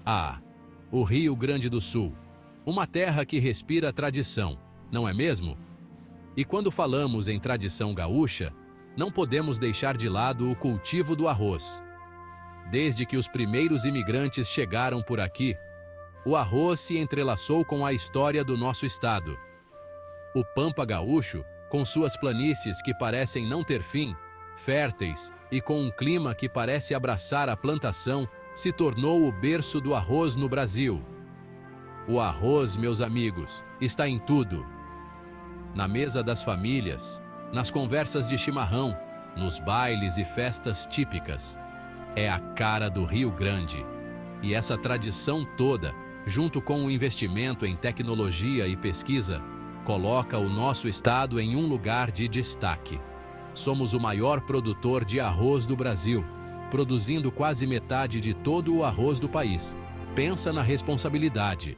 Ah, o Rio Grande do Sul. Uma terra que respira tradição, não é mesmo? E quando falamos em tradição gaúcha, não podemos deixar de lado o cultivo do arroz. Desde que os primeiros imigrantes chegaram por aqui, o arroz se entrelaçou com a história do nosso estado. O Pampa Gaúcho, com suas planícies que parecem não ter fim, férteis e com um clima que parece abraçar a plantação, se tornou o berço do arroz no Brasil. O arroz, meus amigos, está em tudo. Na mesa das famílias, nas conversas de chimarrão, nos bailes e festas típicas. É a cara do Rio Grande. E essa tradição toda, junto com o investimento em tecnologia e pesquisa, coloca o nosso estado em um lugar de destaque. Somos o maior produtor de arroz do Brasil, produzindo quase metade de todo o arroz do país. Pensa na responsabilidade.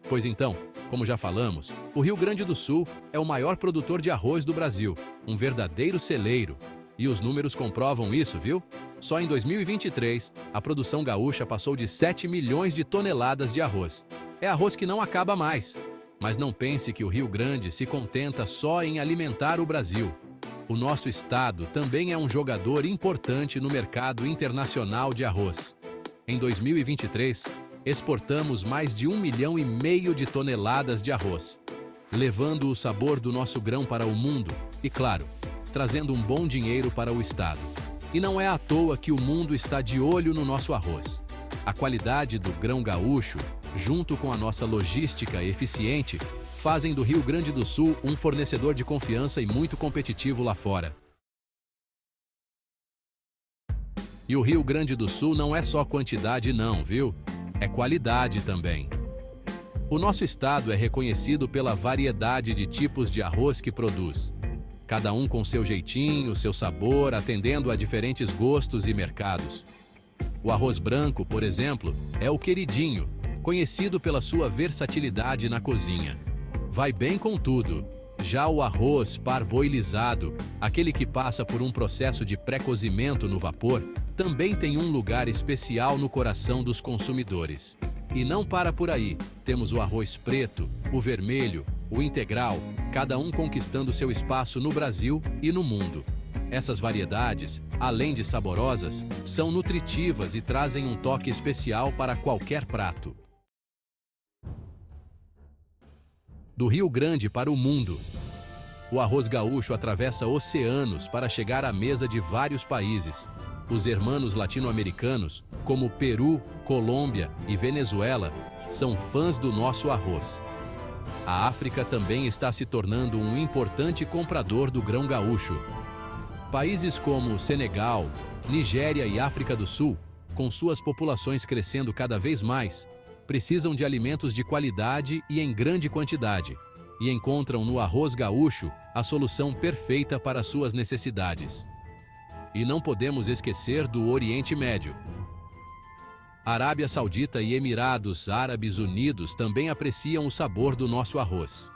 Pois então, como já falamos, o Rio Grande do Sul é o maior produtor de arroz do Brasil, um verdadeiro celeiro. E os números comprovam isso, viu? Só em 2023, a produção gaúcha passou de 7 milhões de toneladas de arroz. É arroz que não acaba mais. Mas não pense que o Rio Grande se contenta só em alimentar o Brasil. O nosso estado também é um jogador importante no mercado internacional de arroz. Em 2023, exportamos mais de 1,5 milhão de toneladas de arroz, levando o sabor do nosso grão para o mundo e, claro, trazendo um bom dinheiro para o estado. E não é à toa que o mundo está de olho no nosso arroz. A qualidade do grão gaúcho, junto com a nossa logística eficiente, fazem do Rio Grande do Sul um fornecedor de confiança e muito competitivo lá fora. E o Rio Grande do Sul não é só quantidade não, viu? É qualidade também. O nosso estado é reconhecido pela variedade de tipos de arroz que produz. Cada um com seu jeitinho, seu sabor, atendendo a diferentes gostos e mercados. O arroz branco, por exemplo, é o queridinho, conhecido pela sua versatilidade na cozinha. Vai bem com tudo. Já o arroz parboilizado, aquele que passa por um processo de pré-cozimento no vapor, também tem um lugar especial no coração dos consumidores. E não para por aí, temos o arroz preto, o vermelho, o integral, cada um conquistando seu espaço no Brasil e no mundo. Essas variedades, além de saborosas, são nutritivas e trazem um toque especial para qualquer prato. Do Rio Grande para o mundo. O arroz gaúcho atravessa oceanos para chegar à mesa de vários países. Os hermanos latino-americanos, como Peru, Colômbia e Venezuela, são fãs do nosso arroz. A África também está se tornando um importante comprador do grão gaúcho. Países como Senegal, Nigéria e África do Sul, com suas populações crescendo cada vez mais, precisam de alimentos de qualidade e em grande quantidade, e encontram no arroz gaúcho a solução perfeita para suas necessidades. E não podemos esquecer do Oriente Médio. Arábia Saudita e Emirados Árabes Unidos também apreciam o sabor do nosso arroz.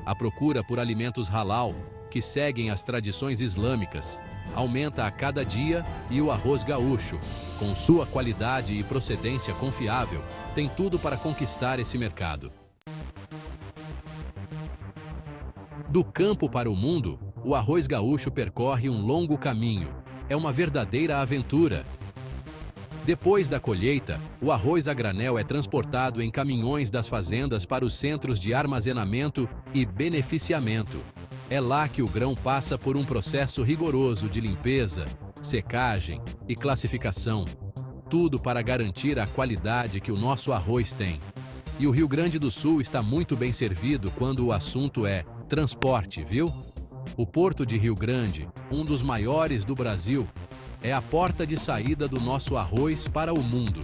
A procura por alimentos halal, que seguem as tradições islâmicas, aumenta a cada dia e o arroz gaúcho, com sua qualidade e procedência confiável, tem tudo para conquistar esse mercado. Do campo para o mundo, o arroz gaúcho percorre um longo caminho. É uma verdadeira aventura. Depois da colheita, o arroz a granel é transportado em caminhões das fazendas para os centros de armazenamento e beneficiamento. É lá que o grão passa por um processo rigoroso de limpeza, secagem e classificação. Tudo para garantir a qualidade que o nosso arroz tem. E o Rio Grande do Sul está muito bem servido quando o assunto é transporte, viu? O Porto de Rio Grande, um dos maiores do Brasil, é a porta de saída do nosso arroz para o mundo.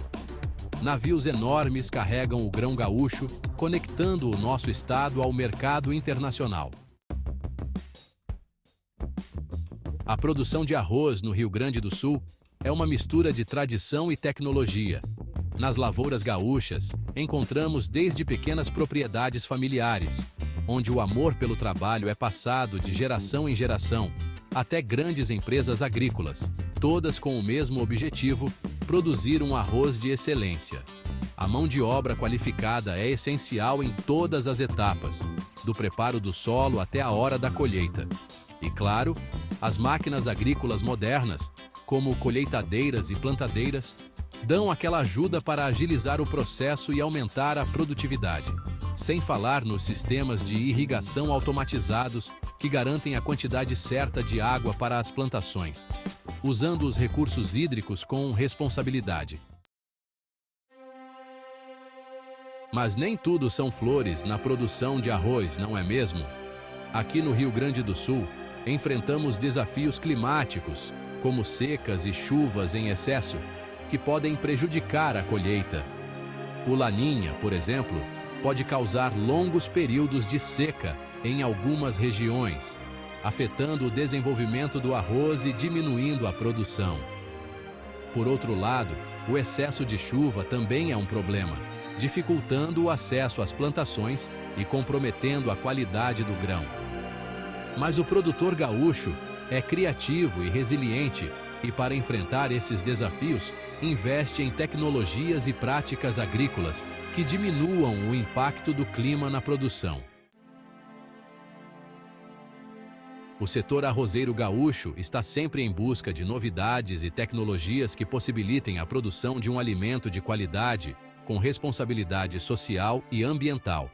Navios enormes carregam o grão gaúcho, conectando o nosso estado ao mercado internacional. A produção de arroz no Rio Grande do Sul é uma mistura de tradição e tecnologia. Nas lavouras gaúchas, encontramos desde pequenas propriedades familiares, onde o amor pelo trabalho é passado de geração em geração, até grandes empresas agrícolas, todas com o mesmo objetivo: produzir um arroz de excelência. A mão de obra qualificada é essencial em todas as etapas, do preparo do solo até a hora da colheita. E claro, as máquinas agrícolas modernas, como colheitadeiras e plantadeiras, dão aquela ajuda para agilizar o processo e aumentar a produtividade. Sem falar nos sistemas de irrigação automatizados que garantem a quantidade certa de água para as plantações, usando os recursos hídricos com responsabilidade. Mas nem tudo são flores na produção de arroz, não é mesmo? Aqui no Rio Grande do Sul, enfrentamos desafios climáticos, como secas e chuvas em excesso, que podem prejudicar a colheita. O Laninha, por exemplo, pode causar longos períodos de seca em algumas regiões, afetando o desenvolvimento do arroz e diminuindo a produção. Por outro lado, o excesso de chuva também é um problema, dificultando o acesso às plantações e comprometendo a qualidade do grão. Mas o produtor gaúcho é criativo e resiliente e, para enfrentar esses desafios, investe em tecnologias e práticas agrícolas que diminuam o impacto do clima na produção. O setor arrozeiro gaúcho está sempre em busca de novidades e tecnologias que possibilitem a produção de um alimento de qualidade, com responsabilidade social e ambiental.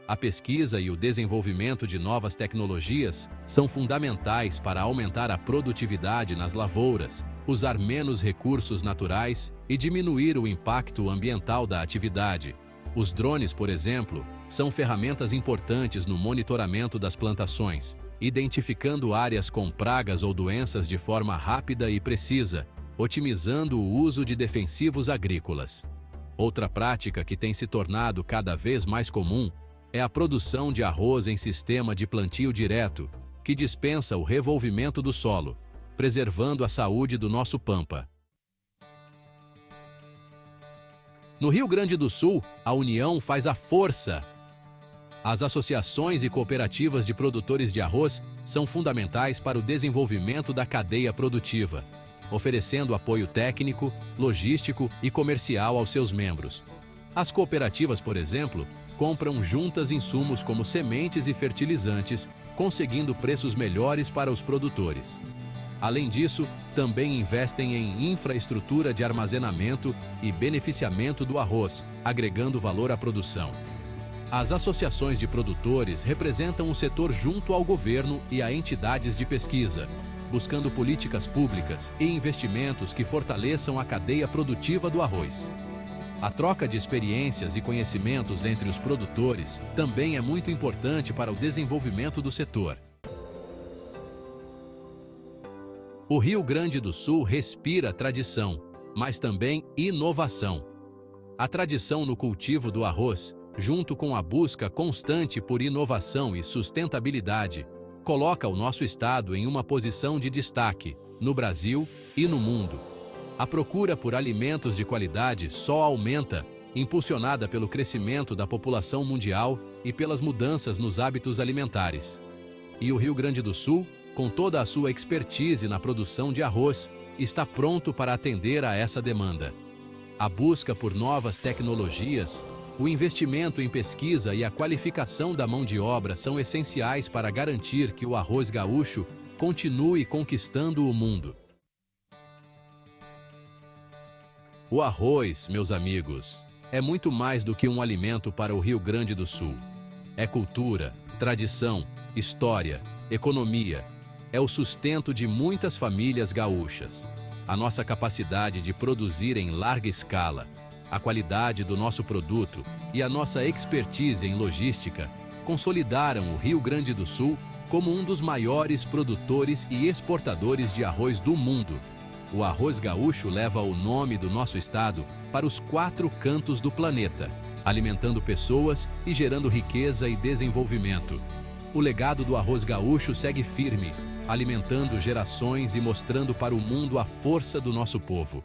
A pesquisa e o desenvolvimento de novas tecnologias são fundamentais para aumentar a produtividade nas lavouras, usar menos recursos naturais e diminuir o impacto ambiental da atividade. Os drones, por exemplo, são ferramentas importantes no monitoramento das plantações, identificando áreas com pragas ou doenças de forma rápida e precisa, otimizando o uso de defensivos agrícolas. Outra prática que tem se tornado cada vez mais comum é a produção de arroz em sistema de plantio direto, que dispensa o revolvimento do solo, preservando a saúde do nosso pampa. No Rio Grande do Sul, a união faz a força. As associações e cooperativas de produtores de arroz são fundamentais para o desenvolvimento da cadeia produtiva, oferecendo apoio técnico, logístico e comercial aos seus membros. As cooperativas, por exemplo, compram juntas insumos como sementes e fertilizantes, conseguindo preços melhores para os produtores. Além disso, também investem em infraestrutura de armazenamento e beneficiamento do arroz, agregando valor à produção. As associações de produtores representam o setor junto ao governo e a entidades de pesquisa, buscando políticas públicas e investimentos que fortaleçam a cadeia produtiva do arroz. A troca de experiências e conhecimentos entre os produtores também é muito importante para o desenvolvimento do setor. O Rio Grande do Sul respira tradição, mas também inovação. A tradição no cultivo do arroz, junto com a busca constante por inovação e sustentabilidade, coloca o nosso estado em uma posição de destaque, no Brasil e no mundo. A procura por alimentos de qualidade só aumenta, impulsionada pelo crescimento da população mundial e pelas mudanças nos hábitos alimentares. E o Rio Grande do Sul, com toda a sua expertise na produção de arroz, está pronto para atender a essa demanda. A busca por novas tecnologias, o investimento em pesquisa e a qualificação da mão de obra são essenciais para garantir que o arroz gaúcho continue conquistando o mundo. O arroz, meus amigos, é muito mais do que um alimento para o Rio Grande do Sul. É cultura, tradição, história, economia. É o sustento de muitas famílias gaúchas. A nossa capacidade de produzir em larga escala, a qualidade do nosso produto e a nossa expertise em logística consolidaram o Rio Grande do Sul como um dos maiores produtores e exportadores de arroz do mundo. O arroz gaúcho leva o nome do nosso estado para os 4 cantos do planeta, alimentando pessoas e gerando riqueza e desenvolvimento. O legado do arroz gaúcho segue firme, alimentando gerações e mostrando para o mundo a força do nosso povo.